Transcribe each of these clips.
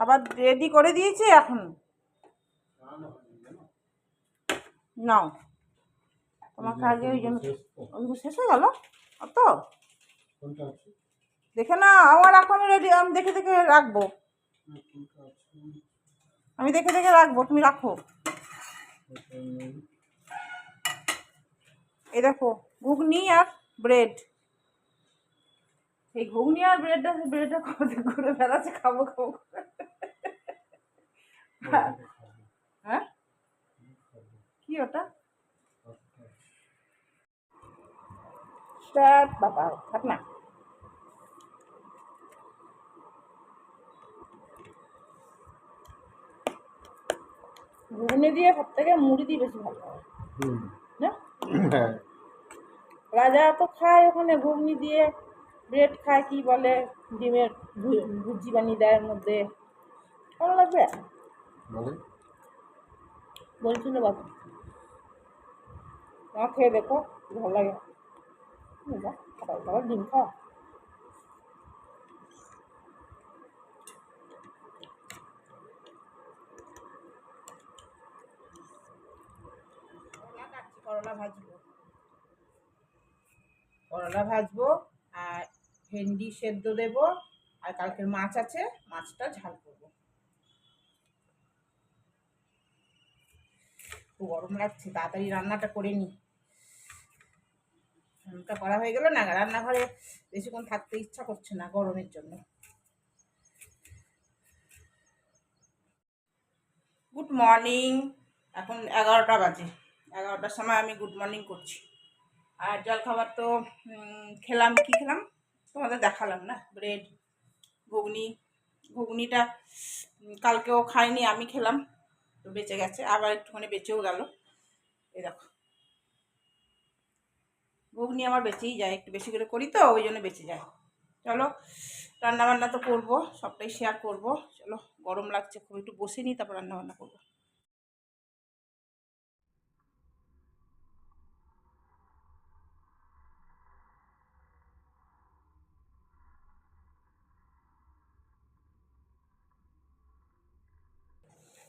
আবার রেডি করে দিয়েছি এখন। নাও তোমাকে আগে ওই জন্য ওইগুলো শেষ হয়ে গেল অত দেখে না। আমার এখন রেডি, আমি দেখে দেখে রাখবো, আমি দেখে দেখে রাখবো, তুমি রাখো। এই দেখো ঘুগনি আর ব্রেড, এই ঘুগনি আর ব্রেডটা ঘুরে বেড়াচ্ছে, খাবো খাবো। হ্যাঁ কি ওটা? বাবা থাক না। ঘুগনি দিয়ে সব থেকে মুড়ি দিয়ে বেশি ভালো হয় না? রাজা তো খায় ওখানে ঘুগনি দিয়ে, ব্রেড খায় কি বলে ডিমের ভুজি বানিয়ে দেয় এর মধ্যে, ভালো লাগবে বলছিল বাবু। না খেয়ে দেখো ভালো লাগে। সকাল সকাল ডিম খাওয়া। করলা ভাজবো, করলা ভাজবো আর ভেন্ডি সেদ্ধ দেবো, আর কালকের মাছ আছে, মাছটা ঝাল করবো। খুব গরম লাগছে, তাড়াতাড়ি রান্নাটা করে নি। রান্নাটা করা হয়ে গেল না, রান্নাঘরে বেশিক্ষণ থাকতে ইচ্ছা করছে না গরমের জন্য। গুড মর্নিং, এখন 11টা বাজে, 11টার সময় আমি গুড মর্নিং করছি। আর জলখাবার তো খেলাম, কি খেলাম তোমাদের দেখালাম না, ব্রেড ঘুগনি। ঘুগনিটা কালকেও খাইনি, আমি খেলাম, তো বেঁচে গেছে, আবার একটুখানি বেঁচেও গেল। এই দেখো ঘুগনি আমার বেঁচেই যায়, একটু বেশি করে করি তো ওই জন্য বেঁচে যায়। চলো রান্নাবান্না তো করবো, সবটাই শেয়ার করব। চলো গরম লাগছে খুব, একটু বসে নিই তারপর রান্নাবান্না করবো।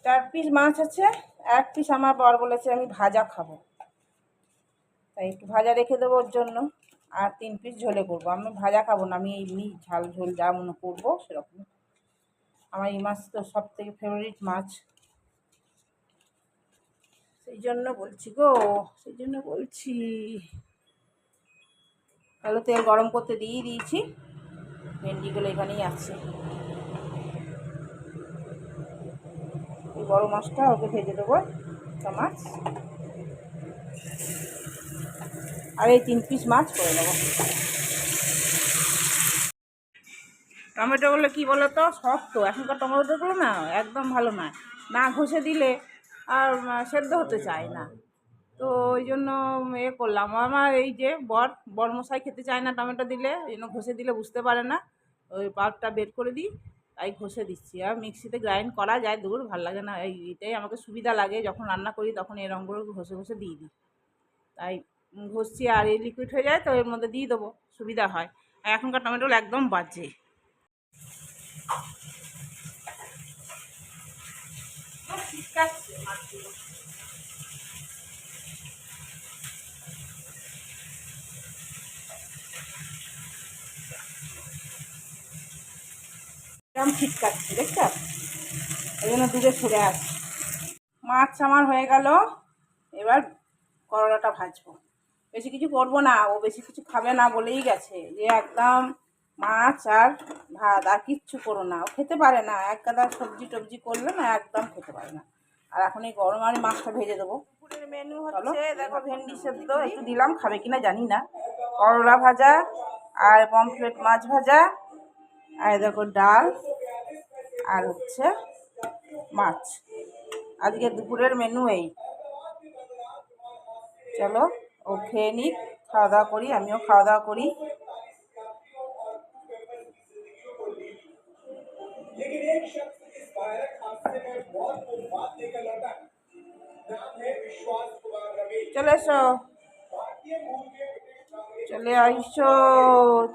চার পিস মাছ আছে, এক পিস আমার বর বলেছে আমি ভাজা খাবো, তাই একটু ভাজা রেখে দেবো ওর জন্য, আর 3 পিস ঝোলে করবো। আমি ভাজা খাবো না, আমি এমনি ঝাল ঝোল যা মনে করবো সেরকম। আমার এই মাছ তো সব থেকে ফেভারিট মাছ, সেই জন্য বলছি গো, সেই জন্য বলছি। তাহলে তেল গরম করতে দিয়ে দিয়েছি, ভেন্ডিগুলো এখানেই আছে। এই বড় মাছটা ওকে ভেজে দেবো, মাছ আর এই 3 পিস মাছ করে দেবো। টমেটোগুলো কী বলো তো, শক্ত, এখনকার টমেটোগুলো না একদম ভালো নয়, না ঘষে দিলে আর সেদ্ধ হতে চায় না। তো ওই জন্য করলাম, আমার এই যে বরমশাই খেতে চায় না টমেটো দিলে, এই জন্য ঘষে দিলে বুঝতে পারে না, ওই পাল্পটা বের করে দিই, তাই ঘষে দিচ্ছি। আর মিক্সিতে গ্রাইন্ড করা যায়, দূর ভালো লাগে না, এইটাই আমাকে সুবিধা লাগে, যখন রান্না করি তখন এই রঙগুলো ঘষে ঘষে দিয়ে দিই, তাই ঘষছি। আর এই লিকুইড হয়ে যায় তো এর মধ্যে দিয়ে দেবো, সুবিধা হয়। আর এখনকার টমেটোগুলো একদম বাজে। এরকম ছিটকাচ্ছে দেখছো, এই জন্য দূরে সরে আসি। মাছ আমার হয়ে গেল, এবার করলাটা ভাজবো। বেশি কিছু করবো না, ও বেশি কিছু খাবে না বলেই গেছে, যে একদম মাছ আর ভাত, আর কিচ্ছু করো না, ও খেতে পারে না, এক গাদা সবজি টবজি করলে না একদম খেতে পারে না। আর এখন এই গরম আমি মাছটা ভেজে দেবো। দুপুরের মেনু হচ্ছে দেখো, ভেন্ডি সেদ্ধ একটু দিলাম, খাবে কিনা জানি না, করলা ভাজা আর পমফ্রেট মাছ ভাজা, আর দেখো ডাল, আর হচ্ছে মাছ। আজকে দুপুরের মেনু এই। চলো ও খেয়ে নিক, খাওয়া দাওয়া করি, আমিও খাওয়া দাওয়া করি। চলে এসো, চলে আইসো,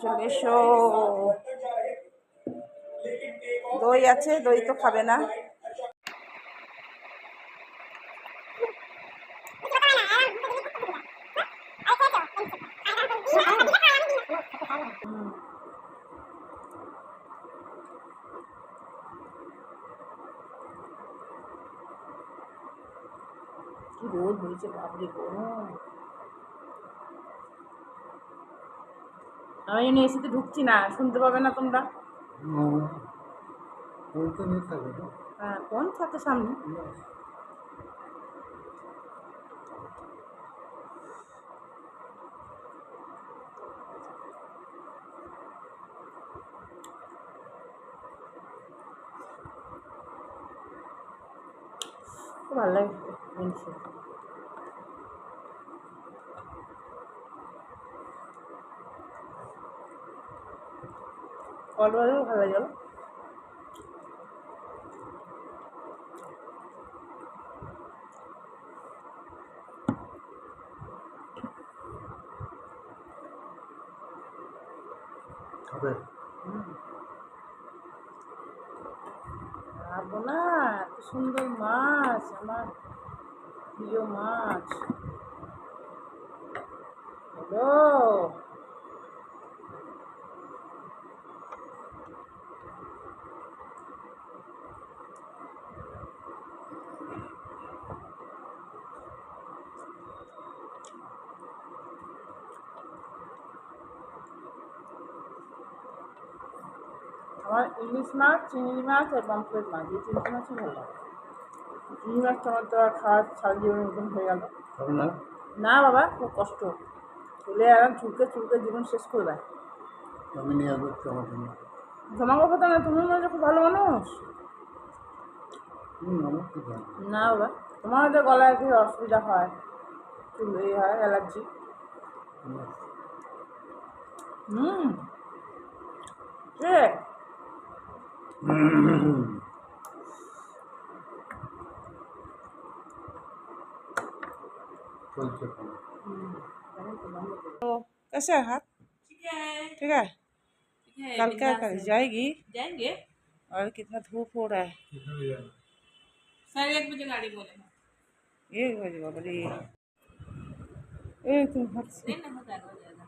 চলে এসো, দই আছে, দই তো খাবে না। কি রোদ হয়েছে বাপরে গরম। আমি এনে এসিতে ঢুকছি না, শুনতে পাবে না তোমরা। হ্যাঁ, কোন থাকে সামনে। খুব ভালো লাগে জিনিসটা। ফল ভালো ভালো লাগে। খাবে খাবো না, এত সুন্দর মাছ, আমার প্রিয় মাছ। হ্যালো, আমার ইলিশ মাছ, চিংড়ি মাছ আর পাম্পলেট মাছ, এই তিনটে মাছই ভালো লাগে। চিংড়ি মাছ তোমার তো আর খাওয়ার সারা জীবনের মতন হয়ে গেল। খাবে না? না বাবা, খুব কষ্ট, চলে আর চুলকে চুলকে জীবন শেষ করে দেয়। আমি নিয়ে আসবো তোমার জন্য। তোমাকে কথা না, তুমি মনে হচ্ছে খুব ভালো মানুষ। আমার কি জানি। না বাবা, তোমার হয়তো গলায় কি অসুবিধা হয়, চুল এই হয়, অ্যালার্জি। কে चलते खाना। तो कैसे है हाथ? ठीक है। कल क्या कर जाएगी? जाएंगे। और कितना धूप हो रहा है। साढ़े 1 बजे गाड़ी बोले। 1 बजे बाबा रे। तुम हाथ से नहीं ना, हो जाएगा हो जाएगा।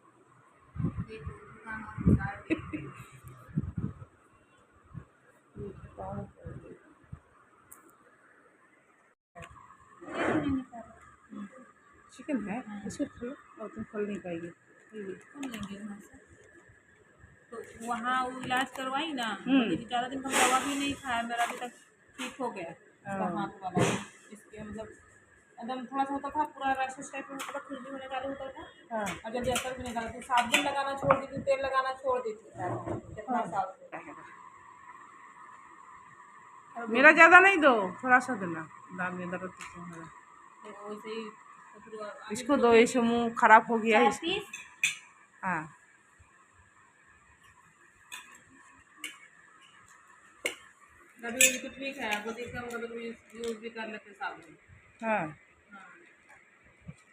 चिकन है, इसको खा लो और तुम खोल नहीं पाएगी। कौन लेंगे वहाँ से? तो वहाँ वो इलाज करवाई ना, बोली कि ज़्यादा दिन का दवा भी नहीं खाया, मेरा अभी तक ठीक हो गया इसका हाथ वाला। इसके मतलब एकदम थोड़ा सा होता था, पूरा रैशेस टाइप में होता था, खुजली होने चालू होता था। हाँ। और जल्दी असर भी नहीं डाला थी, साबुन लगाना छोड़ दी थी, तेल लगाना छोड़ दी थी कितना साल से। मेरा ज़्यादा नहीं दो, थोड़ा सा देना, दांत में दर्द तो हो रहा है। तो वैसे ही इसको दो, इसे मुंह खराब हो गया है इसका। हाँ, कभी कभी तो ठीक है, वो देखा कभी कभी यूज भी कर लेते साबुन। हाँ,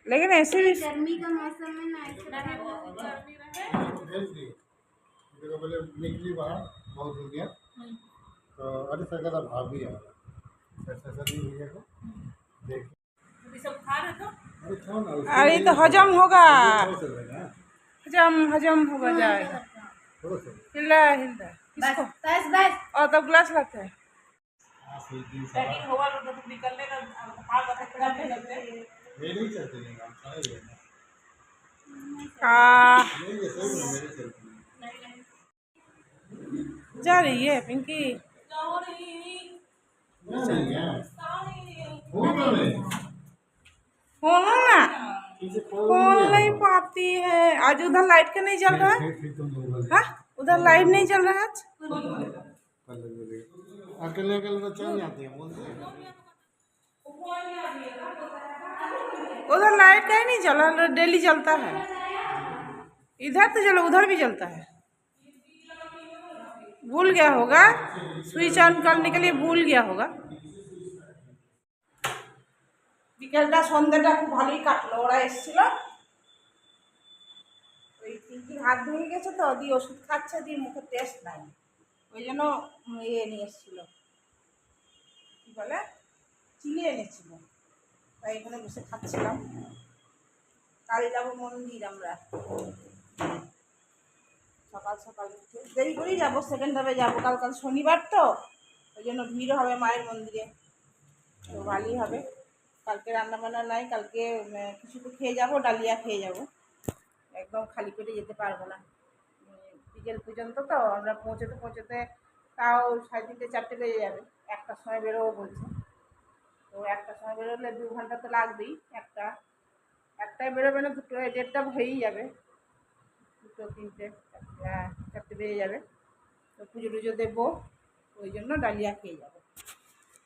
लेकिन ऐसे भी गर्मी का मौसम में ना ऐसे नहीं वो गर्मी रहे। भेज दिए देखो बोले निकली बाहर बहुत हो गया तो अरे सर भाभी आ रहा ऐसा ऐसा नहीं भैया को देख ये सब खा रहे तो अरे खाओ ना अरे तो हजम होगा, चल रहा है हजम होगा जाएगा। थोड़ा सा हिला हिला बस बस बस और तब ग्लास लाते हैं। पैकिंग हुआ तो निकलने का हाथ वाथ करने लगते हैं। ये नहीं चलते नहीं हम खाए हुए हैं नहीं ये सही में मेरे चलते नहीं जा रही है पिंकी, नहीं है फोन में फोन ना इसे फोन नहीं पाती है आज। उधर लाइट का नहीं जल रहा है। फिर तुम लोग हाँ, उधर लाइट नहीं जल रहा है आज। अकेले अकेले तो चल जाते हैं बोलते हैं उधर लाइट का ही नहीं जला, डेली जलता है। इधर तो जला, उधर भी जलता है। भूल गया होगा, स्विच ऑन करने के लिए भूल गया होगा। বিকেলটা সন্ধ্যাটা খুব ভালোই কাটলো, ওরা এসেছিল, ওই পিঙ্কির হাত ভেঙে গেছে তো, দিয়ে ওষুধ খাচ্ছে, দিয়ে মুখে টেস্ট নাই, ওই জন্য নিয়ে এসেছিলো, কী বলে, চিলি এনেছিল, তাই এখানে বসে খাচ্ছিলাম। কাল যাবো মন্দির আমরা, সকাল সকাল উঠে দেরি করেই যাবো, সেকেন্ড হাফে যাবো, কাল শনিবার তো, ওই জন্য ভিড় হবে মায়ের মন্দিরে, তো ভালোই হবে। কালকে রান্নাবান্না নাই, কালকে কিছু তো খেয়ে যাবো, ডালিয়া খেয়ে যাব, একদম খালি পেটে যেতে পারবো না। বিকেল পর্যন্ত তো আমরা পৌঁছতে তাও 3:30 4টে বেজে যাবে, 1টার সময় বেরোবো বলছে। তো 1টার সময় বেরোলে 2 ঘন্টা তো লাগবেই, একটায় বেরোবে না, 2টো 1:30 হয়েই যাবে, 2টো 3টে 4টে বেজে যাবে। তো পুজো টুজো দেবো, ওই জন্য ডালিয়া খেয়ে যাবো।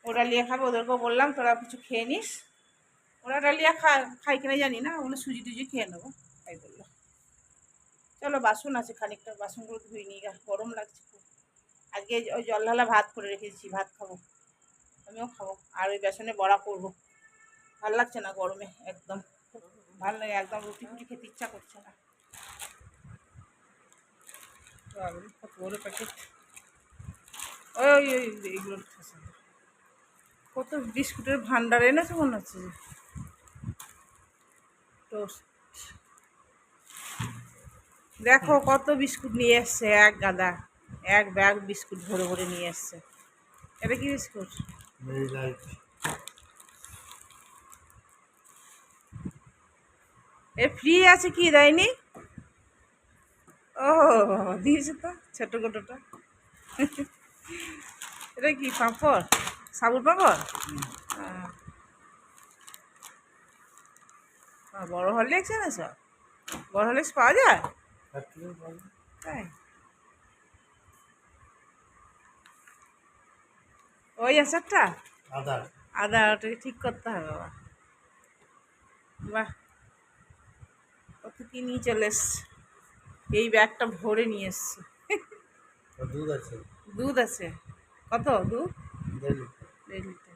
ও ডালিয়া খাবে, ওদেরকেও বললাম তোরা কিছু খেয়ে নিস, ওরা ডালিয়া খাই কিনা জানি না, ওগুলো সুজি টুজি খেয়ে নেবো, তাই বললো। চলো বাসন আছে খানিকটা, বাসনগুলো ধুই নিই, গরম লাগছে খুব। আজকে ওই জল ঢালা ভাত করে রেখেছি, ভাত খাবো, আমিও খাবো, আর ওই বেসনে বড়া করবো। ভাল লাগছে না গরমে, একদম ভালো লাগে, একদম রুটি ফুটি খেতে ইচ্ছা করছে না। কত বড় প্যাকেট, ওই এইগুলো কত বিস্কুটের ভান্ডার এনেছে মনে হচ্ছে, টোস্ট দেখো কত বিস্কুট নিয়ে এসছে, এক গাদা, এক ব্যাগ বিস্কুট ভরে ভরে নিয়ে এসছে। এটা কি বিস্কুট? Marie Light. এ ফ্রি আছে কি দেয়নি? ও দিয়েছে তো ছোট গোটোটা। এটা কি পাঁপড়, সাবুর পাঁপড়? বড় হরলিক্স এনেছ? বড় হরলিক্স পাওয়া যায় তাই? ওই আচারটা আদা, ওটাকে ঠিক করতে হবে বাবা। বাহ, কত কি নিয়ে চলে এসছে, এই ব্যাগটা ভরে নিয়ে এসছে। দুধ আছে, দুধ আছে, কত দুধ? 1.5 লিটার। 1.5 লিটার।